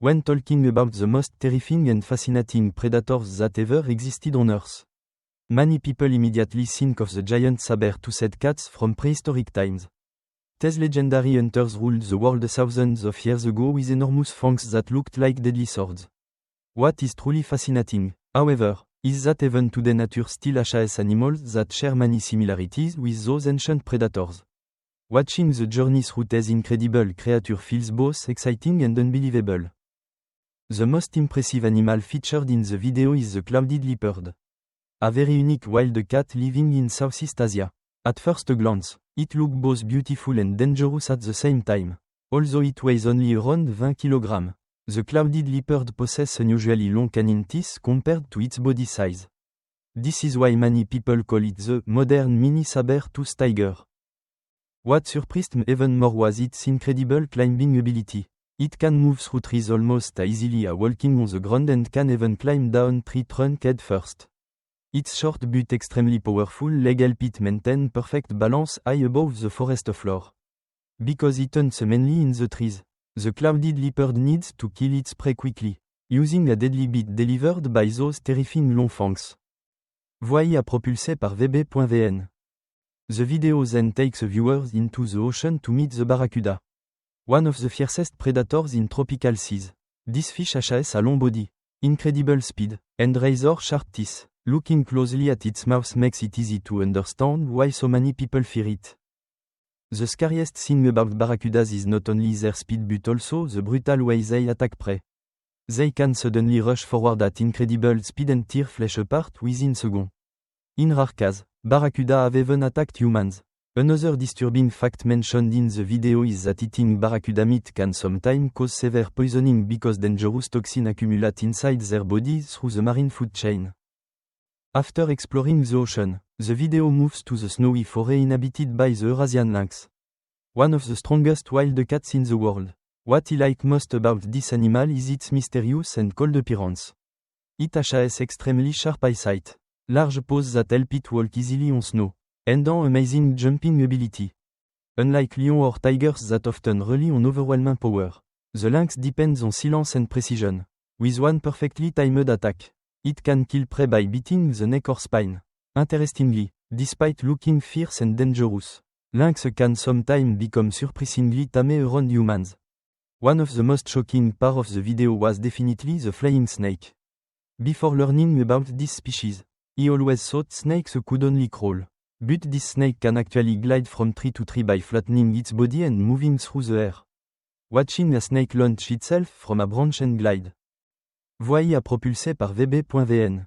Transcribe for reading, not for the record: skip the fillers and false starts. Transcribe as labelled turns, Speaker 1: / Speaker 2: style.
Speaker 1: When talking about the most terrifying and fascinating predators that ever existed on Earth, many people immediately think of the giant saber-toothed cats from prehistoric times. These legendary hunters ruled the world thousands of years ago with enormous fangs that looked like deadly swords. What is truly fascinating, however, is that even today nature still has animals that share many similarities with those ancient predators. Watching the journey through these incredible creatures feels both exciting and unbelievable. The most impressive animal featured in the video is the clouded leopard. A very unique wild cat living in Southeast Asia. At first glance, it looks both beautiful and dangerous at the same time. Although it weighs only around 20 kg, the clouded leopard possesses unusually long canine teeth compared to its body size. This is why many people call it the modern mini saber-toothed tiger. What surprised me even more was its incredible climbing ability. It can move through trees almost as easily as walking on the ground and can even climb down tree trunk head first. Its short but extremely powerful leg help it maintain perfect balance high above the forest floor. Because it hunts mainly in the trees, the clouded leopard needs to kill its prey quickly, using a deadly bite delivered by those terrifying long fangs. Voyez à propulsé par VB.VN. The video then takes viewers into the ocean to meet the barracuda. One of the fiercest predators in tropical seas. This fish has a long body, incredible speed, and razor-sharp teeth. Looking closely at its mouth makes it easy to understand why so many people fear it. The scariest thing about barracudas is not only their speed but also the brutal way they attack prey. They can suddenly rush forward at incredible speed and tear flesh apart within seconds. In rare cases, barracuda have even attacked humans. Another disturbing fact mentioned in the video is that eating barracuda meat can sometimes cause severe poisoning because dangerous toxins accumulate inside their bodies through the marine food chain. After exploring the ocean, the video moves to the snowy forest inhabited by the Eurasian lynx. One of the strongest wild cats in the world. What I like most about this animal is its mysterious and cold appearance. It has extremely sharp eyesight, large paws that help it walk easily on snow, and an amazing jumping ability. Unlike lions or tigers that often rely on overwhelming power, the lynx depends on silence and precision. With one perfectly timed attack, it can kill prey by biting the neck or spine. Interestingly, despite looking fierce and dangerous, lynx can sometimes become surprisingly tame around humans. One of the most shocking parts of the video was definitely the flying snake. Before learning about this species, I always thought snakes could only crawl. But this snake can actually glide from tree to tree by flattening its body and moving through the air. Watching a snake launch itself from a branch and glide. Voyez à propulsé par VB.VN.